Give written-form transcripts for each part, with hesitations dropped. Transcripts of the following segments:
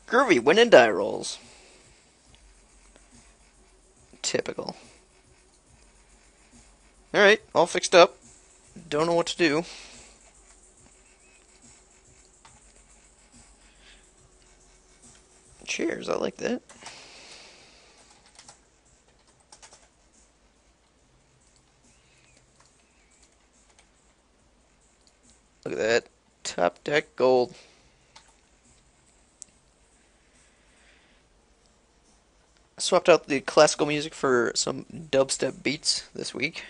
Groovy winning die rolls. Typical. Alright, all fixed up. Don't know what to do. Cheers, I like that. Look at that. Top deck gold. I swapped out the classical music for some dubstep beats this week.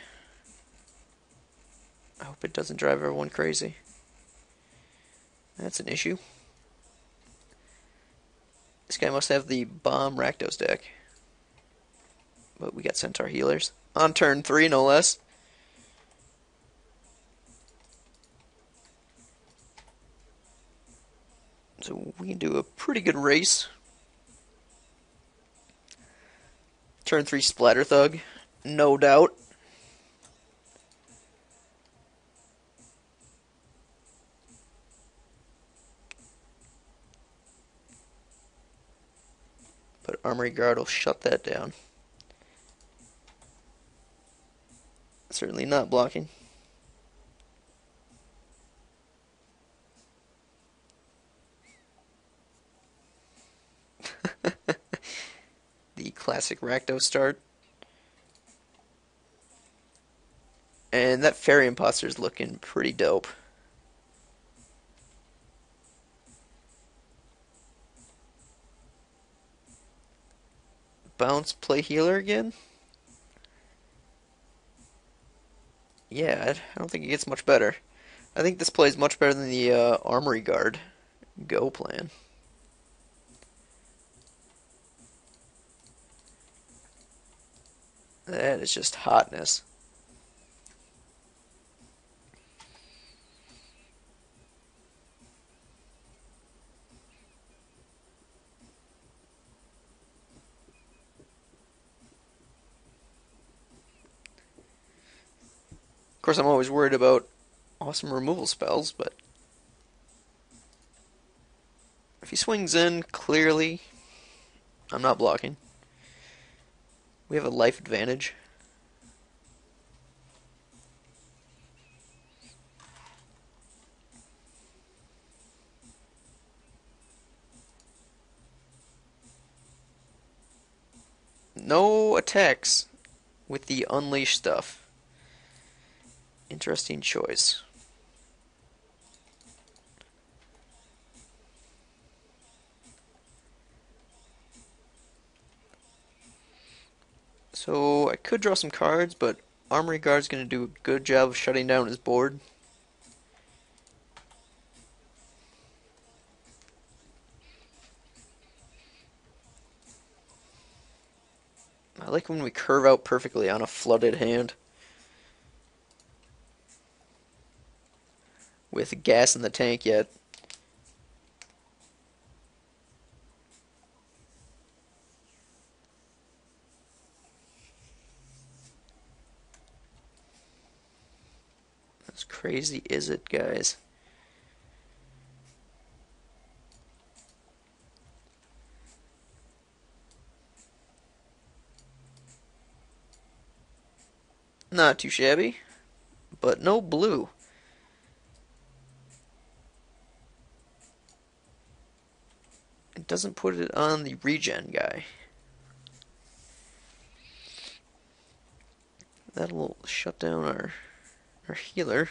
I hope it doesn't drive everyone crazy. That's an issue. This guy must have the bomb Rakdos deck. But we got Centaur healers. On turn 3, no less. So we can do a pretty good race. Turn 3 Splatter Thug. No doubt. But Armory Guard will shut that down. Certainly not blocking. The classic Rakdos start. And that Fairy Imposter is looking pretty dope. Bounce, play healer again? Yeah, I don't think it gets much better. I think this plays much better than the Armory Guard Go plan. That is just hotness. Of course, I'm always worried about awesome removal spells, but if he swings in, clearly, I'm not blocking. We have a life advantage. No attacks with the Unleash stuff. Interesting choice. So I could draw some cards, but Armory Guard's going to do a good job of shutting down his board. I like when we curve out perfectly on a flooded hand. With gas in the tank yet. As crazy is it, guys? Not too shabby, but no blue. It doesn't put it on the regen guy. That'll shut down our healer.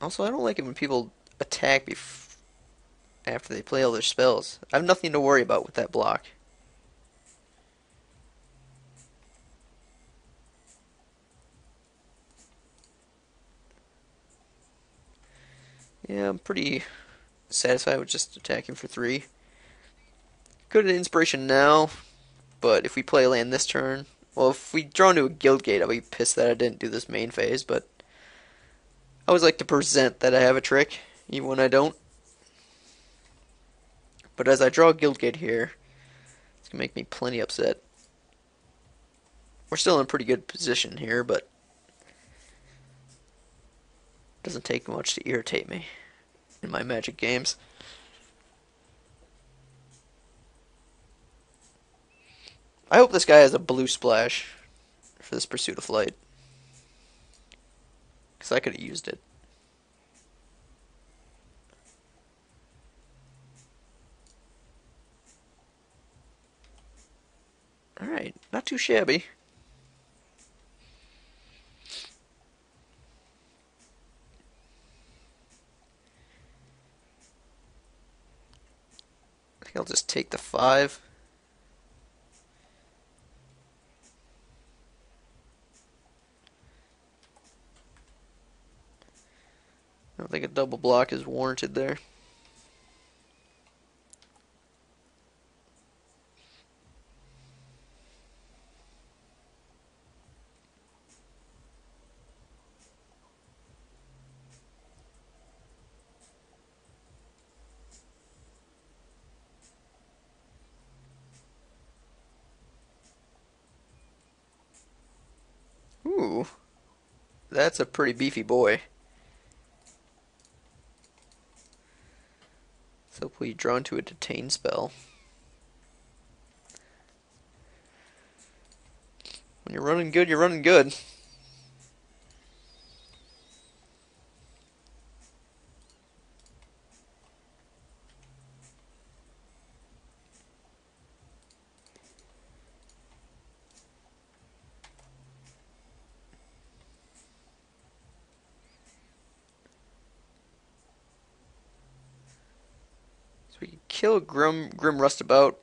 Also, I don't like it when people attack after they play all their spells. I have nothing to worry about with that block. Yeah, I'm pretty satisfied with just attacking for 3. Good at Inspiration now, but if we play land this turn, well, if we draw into a Guild Gate, I'll be pissed that I didn't do this main phase, but I always like to present that I have a trick, even when I don't. But as I draw a Guild Gate here, it's going to make me plenty upset. We're still in a pretty good position here, but Doesn't take much to irritate me in my Magic games. I hope this guy has a blue splash for this Pursuit of Flight, because I could have used it. Alright, not too shabby. I think I'll just take the 5. I don't think a double block is warranted there. Ooh, that's a pretty beefy boy. So hopefully drawn to a detain spell. When you're running good, you're running good. So we can kill Grim Rustabout.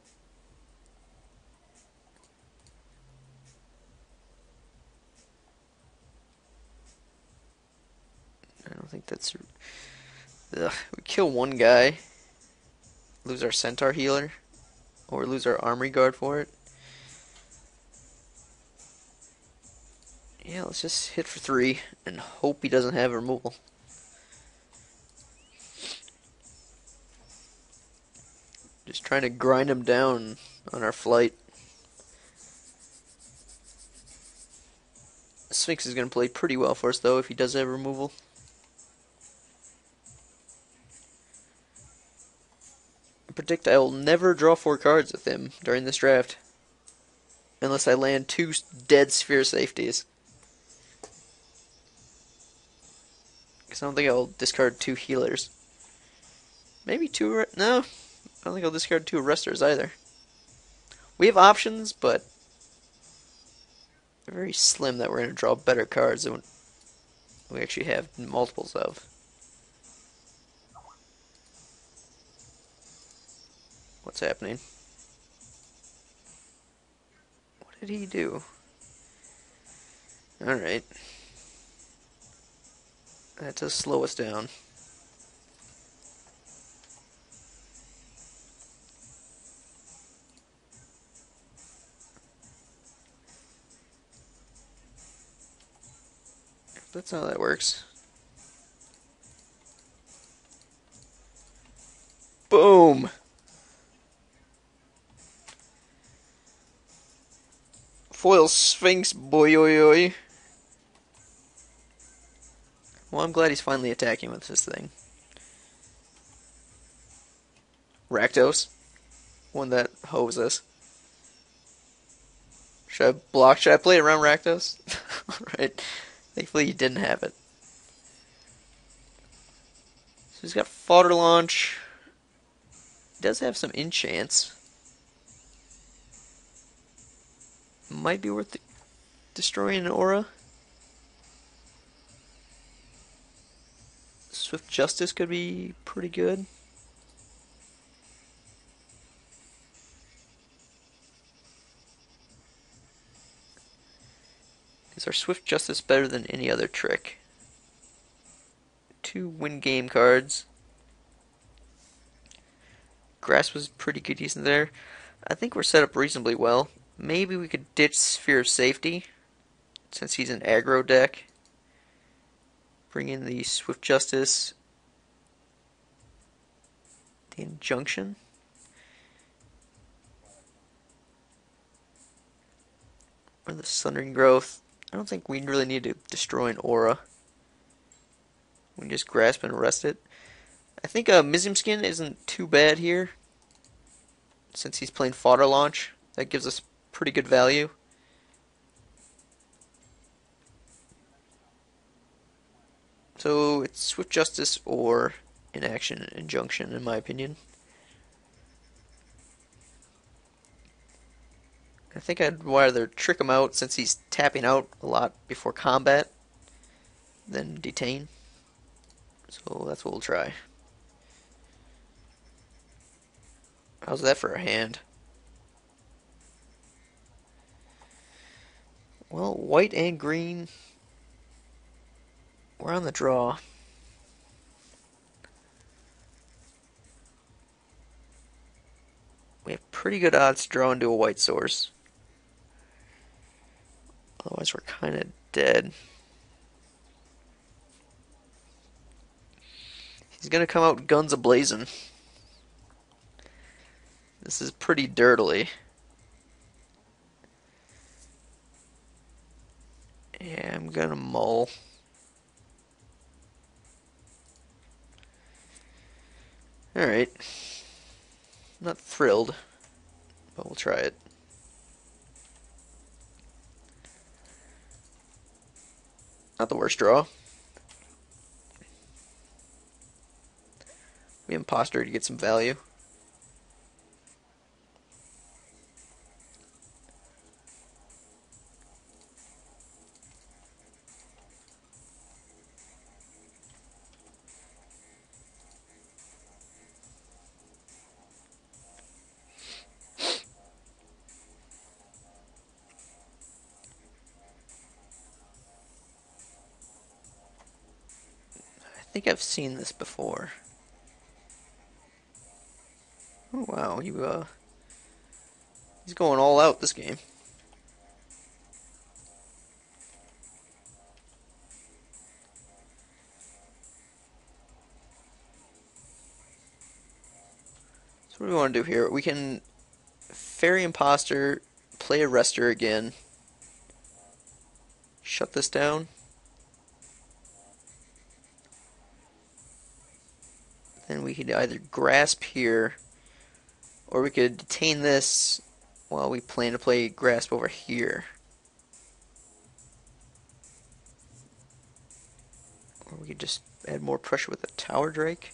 I don't think that's... Ugh. We kill one guy, lose our Centaur healer, or lose our Armory Guard for it. Yeah, let's just hit for 3 and hope he doesn't have removal. Just trying to grind him down on our flight. Sphinx is going to play pretty well for us, though, if he does have removal. I predict I will never draw 4 cards with him during this draft. Unless I land 2 dead Sphere safeties. Because I don't think I'll discard 2 healers. Maybe 2... No, I don't think I'll discard 2 arresters either. We have options, but they're very slim that we're going to draw better cards than we actually have multiples of. What's happening? What did he do? Alright. That does slow us down. That's how that works. Boom! Foil Sphinx, boy, oi, oi. Well, I'm glad he's finally attacking with this thing. Rakdos. One that hoes us. Should I block? Should I play it around Rakdos? Alright. Thankfully he didn't have it. So he's got Fodder Launch. He does have some enchants. Might be worth destroying an aura. Swift Justice could be pretty good. Is our Swift Justice better than any other trick? 2 win game cards. Grass was pretty good using there. I think we're set up reasonably well. Maybe we could ditch Sphere of Safety, since he's an aggro deck. Bring in the Swift Justice. The Injunction. Or the Sundering Growth. I don't think we really need to destroy an aura. We can just grasp and arrest it. I think Mizim Skin isn't too bad here, since he's playing fodder launch. That gives us pretty good value. So it's Swift Justice or Inaction Injunction, in my opinion. I think I'd rather trick him out since he's tapping out a lot before combat than detain. So that's what we'll try. How's that for a hand? Well, white and green, we're on the draw. We have pretty good odds to draw into a white source. Otherwise, we're kind of dead. He's going to come out guns a-blazing. This is pretty dirtily. Yeah, I'm going to mull. Alright. Not thrilled, but we'll try it. Not the worst draw. We imposter to get some value. I think I've seen this before. Oh wow, he's going all out this game. So what do we want to do here? We can Fairy Imposter, play Arrestor again, shut this down. Then we could either grasp here, or we could detain this while we plan to play grasp over here. Or we could just add more pressure with a Tower Drake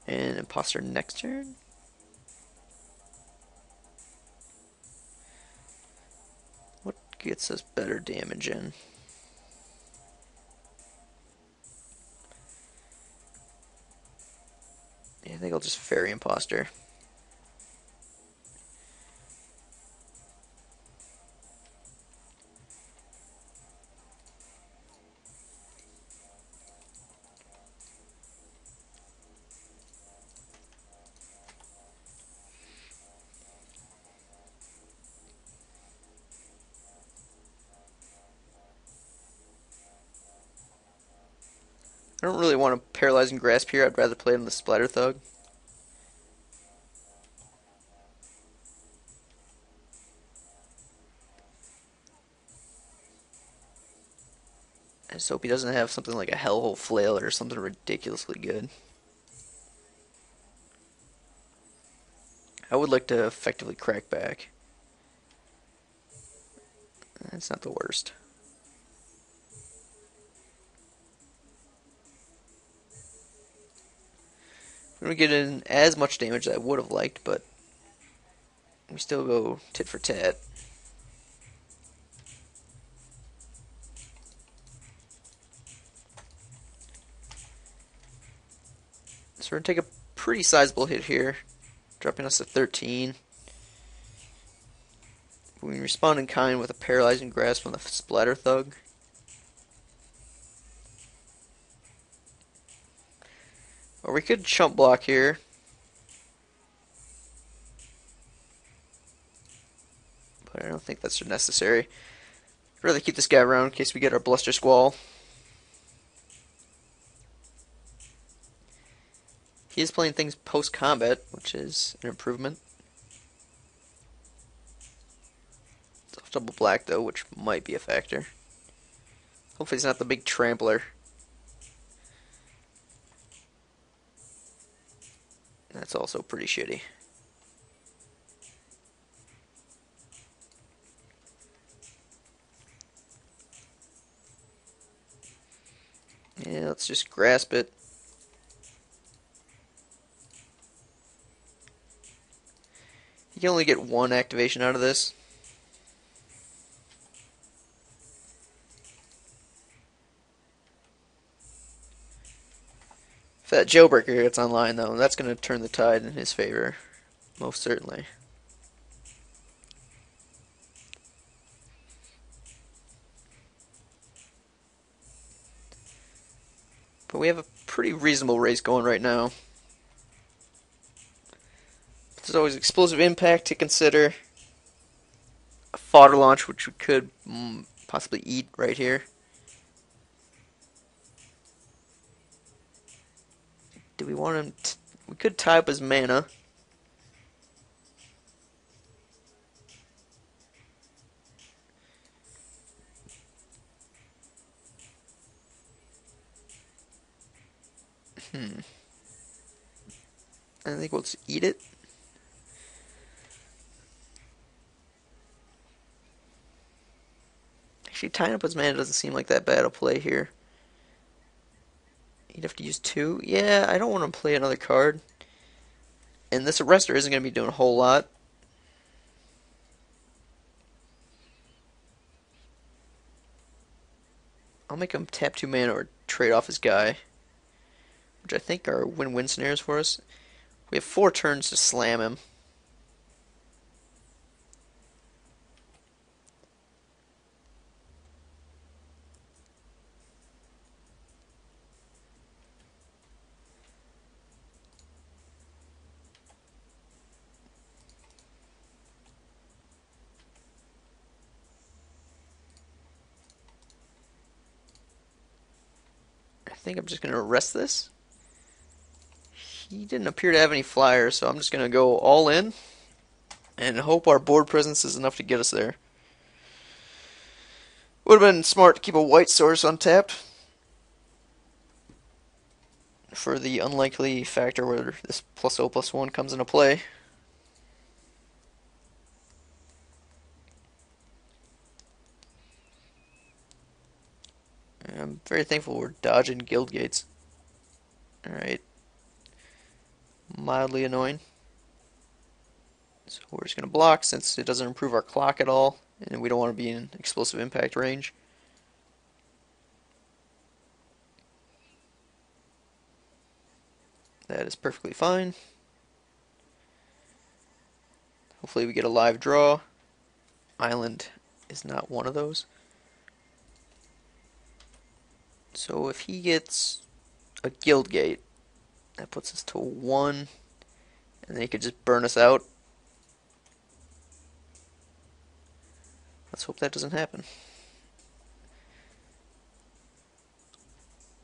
and Imposter next turn. What gets us better damage in? Yeah, I think I'll just Fairy Imposter. I don't really want a Paralyzing Grasp here. I'd rather play on the Splatter Thug. I just hope he doesn't have something like a Hellhole Flail or something ridiculously good. I would like to effectively crack back. That's not the worst. We don't get in as much damage as I would have liked, but we still go tit for tat. So we're going to take a pretty sizable hit here, dropping us to 13. We can respond in kind with a Paralyzing Grasp on the Splatter Thug. Or we could chump block here. But I don't think that's necessary. I'd rather keep this guy around in case we get our Bluster Squall. He is playing things post-combat, which is an improvement. It's off double black, though, which might be a factor. Hopefully he's not the big trampler. That's also pretty shitty. Yeah, let's just grasp it. You can only get one activation out of this. If that jailbreaker gets online, though, that's going to turn the tide in his favor. Most certainly. But we have a pretty reasonable race going right now. There's always explosive impact to consider. A fodder launch, which we could possibly eat right here. Do we want him? We could tie up his mana. I think we'll just eat it. Actually, tying up his mana doesn't seem like that bad a play here. You'd have to use 2. Yeah, I don't want to play another card. And this arrestor isn't going to be doing a whole lot. I'll make him tap 2 mana or trade off his guy, which I think are win-win scenarios for us. We have 4 turns to slam him. I think I'm just going to arrest this. He didn't appear to have any flyers, so I'm just going to go all in and hope our board presence is enough to get us there. Would have been smart to keep a white source untapped for the unlikely factor where this +0/+1 comes into play. I'm very thankful we're dodging guild gates. Alright. Mildly annoying. So we're just going to block since it doesn't improve our clock at all, and we don't want to be in explosive impact range. That is perfectly fine. Hopefully we get a live draw. Island is not one of those. So if he gets a guild gate, that puts us to 1, and then he could just burn us out. Let's hope that doesn't happen.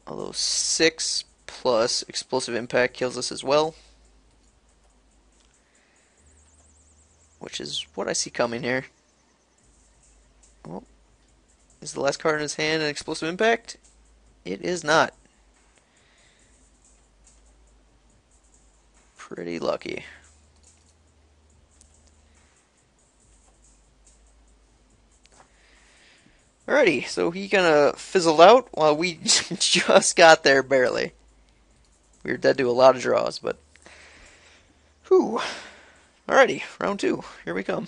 Although 6 plus explosive impact kills us as well, which is what I see coming here. Well, is the last card in his hand an explosive impact? It is not. Pretty lucky. Alrighty, so he kinda fizzled out while we just got there barely. We were dead to a lot of draws, but whew. Alrighty, round 2. Here we come.